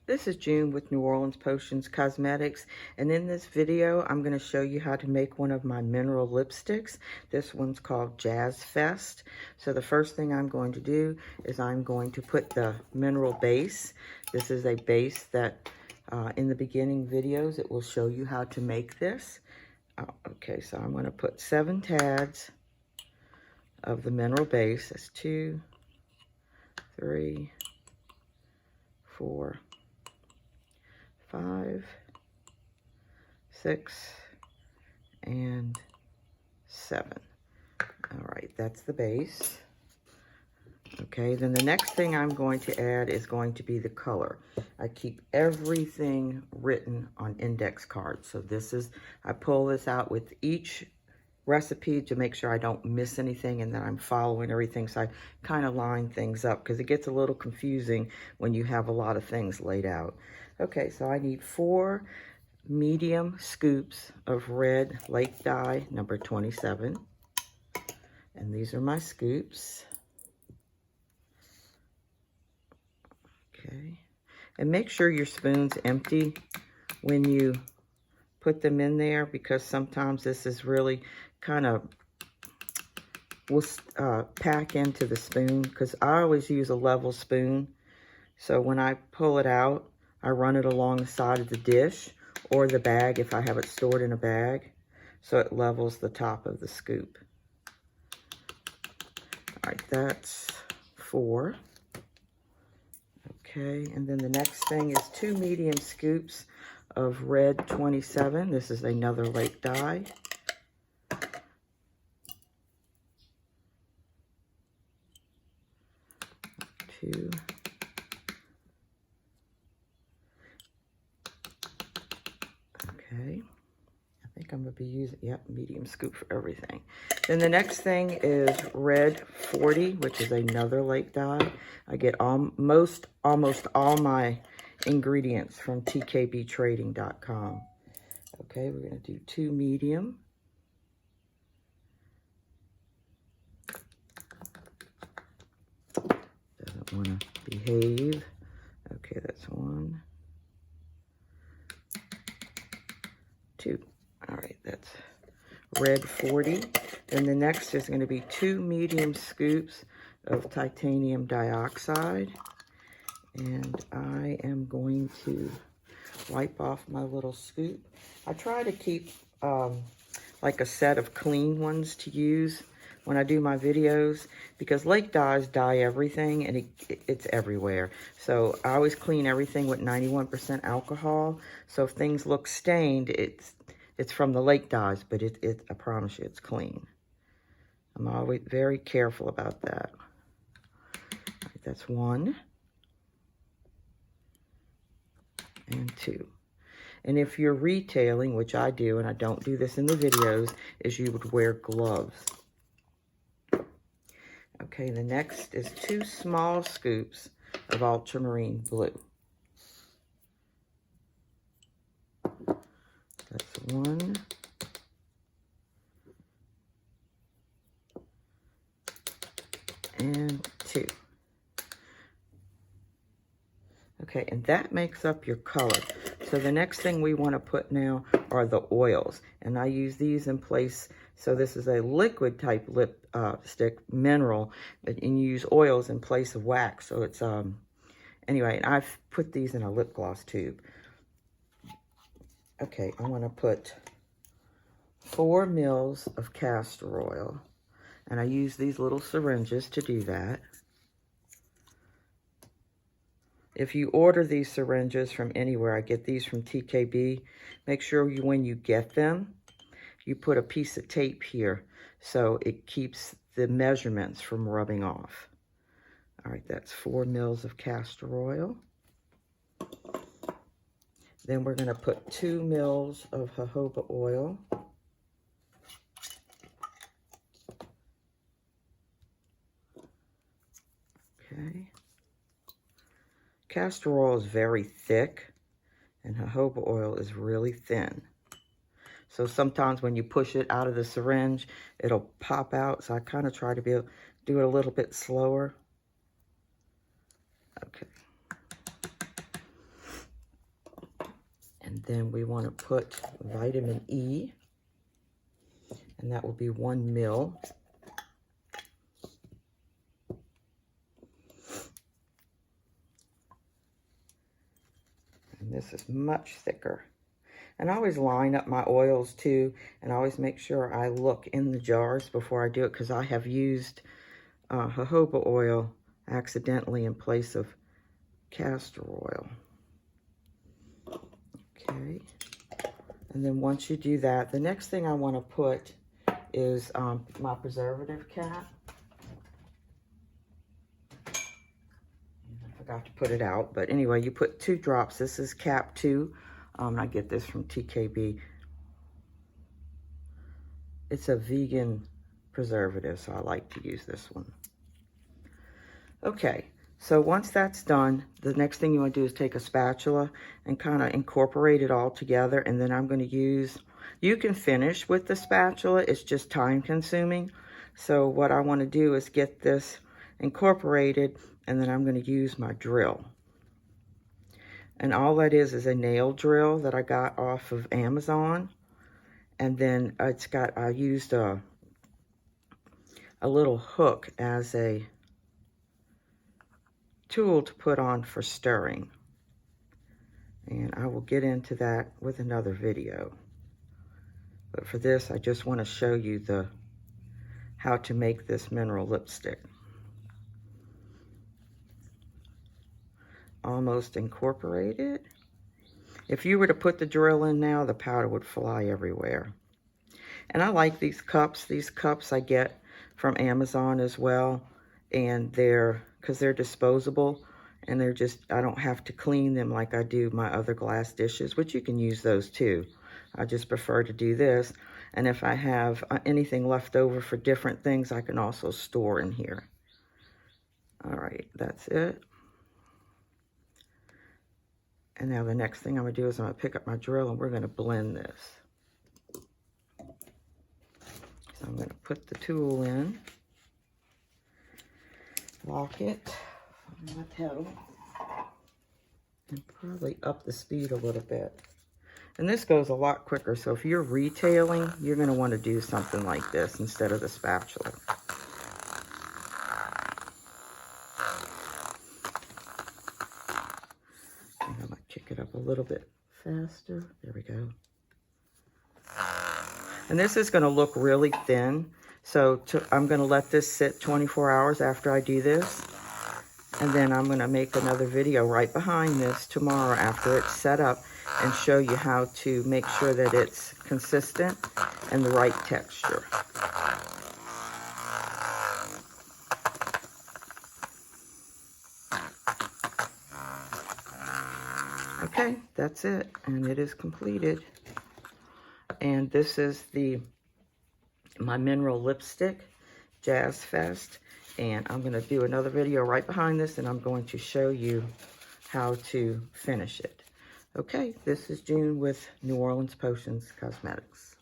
This is June with New Orleans Potions Cosmetics, and in this video I'm going to show you how to make one of my mineral lipsticks. This one's called Jazz Fest. So the first thing I'm going to do is I'm going to put the mineral base. This is a base that in the beginning videos it will show you how to make this. Okay, so I'm going to put 7 tabs of the mineral base. That's 2, 3, 4, 5, 6, and 7. All right, that's the base. Okay, then the next thing I'm going to add is going to be the color. I keep everything written on index cards. So I pull this out with each recipe to make sure I don't miss anything and that I'm following everything. So I kind of line things up because it gets a little confusing when you have a lot of things laid out. Okay, so I need 4 medium scoops of red Lake dye number 27. And these are my scoops. Okay, and make sure your spoon's empty when you put them in there, because sometimes this is really kind of will pack into the spoon, because I always use a level spoon. So when I pull it out, I run it along the side of the dish or the bag if I have it stored in a bag, so it levels the top of the scoop. All right, that's 4. Okay, and then the next thing is 2 medium scoops of red 27. This is another Lake dye. 2. Okay, I think I'm going to be using, medium scoop for everything. Then the next thing is red 40, which is another Lake dye. I get almost all my ingredients from tkbtrading.com. Okay, we're going to do 2 medium. Doesn't want to behave. Okay, that's 1, 2. All right, that's red 40. Then the next is going to be 2 medium scoops of titanium dioxide. And I am going to wipe off my little scoop. I try to keep like a set of clean ones to use when I do my videos, because Lake dyes dye everything and it's everywhere. So I always clean everything with 91% alcohol. So if things look stained, it's from the Lake dyes, but I promise you it's clean. I'm always very careful about that. All right, that's 1 and 2. And if you're retailing, which I do, and I don't do this in the videos, is you would wear gloves. Okay, the next is 2 small scoops of ultramarine blue. That's 1 and 2. Okay, and that makes up your color. So the next thing we want to put now are the oils. And I use these in place. So this is a liquid type lipstick mineral, and you use oils in place of wax. So it's, anyway, and I've put these in a lip gloss tube. Okay, I want to put 4 mils of castor oil. And I use these little syringes to do that. If you order these syringes from anywhere, I get these from TKB, make sure when you get them, you put a piece of tape here so it keeps the measurements from rubbing off. All right, that's 4 mils of castor oil. Then we're going to put 2 mils of jojoba oil. Okay. Castor oil is very thick, and jojoba oil is really thin. So sometimes when you push it out of the syringe, it'll pop out. So I kind of try to do it a little bit slower. Okay. And then we want to put vitamin E, and that will be 1 ml. And this is much thicker. And I always line up my oils too, and I always make sure I look in the jars before I do it, because I have used jojoba oil accidentally in place of castor oil. Okay, and then once you do that, the next thing I want to put is my preservative cap. I forgot to put it out, but anyway, you put 2 drops. This is cap 2. I get this from TKB. It's a vegan preservative, so I like to use this one. Okay, so once that's done, the next thing you want to do is take a spatula and kind of incorporate it all together. And then I'm going to use, you can finish with the spatula, it's just time consuming. So what I want to do is get this incorporated, and then I'm going to use my drill. And all that is a nail drill that I got off of Amazon. And then it's got, I used a little hook as a tool to put on for stirring. And I will get into that with another video. But for this, I just want to show you how to make this mineral lipstick. Almost incorporated. If you were to put the drill in now, the powder would fly everywhere. And I like these cups. These cups I get from Amazon as well. And because they're disposable, and they're just, I don't have to clean them like I do my other glass dishes, which you can use those too. I just prefer to do this. And if I have anything left over for different things, I can also store in here. All right, that's it. And now the next thing I'm going to do is I'm going to pick up my drill, and we're going to blend this. So I'm going to put the tool in, lock it on my pedal, and probably up the speed a little bit. And this goes a lot quicker, so if you're retailing, you're going to want to do something like this instead of the spatula. And I might kick it up a little bit faster. There we go. And this is going to look really thin, so I'm going to let this sit 24 hours after I do this. And then I'm going to make another video right behind this tomorrow after it's set up and show you how to make sure that it's consistent and the right texture. Okay, that's it, and it is completed. And this is my mineral lipstick, Jazz Fest. And I'm going to do another video right behind this, and I'm going to show you how to finish it. Okay, this is June with New Orleans Potions Cosmetics.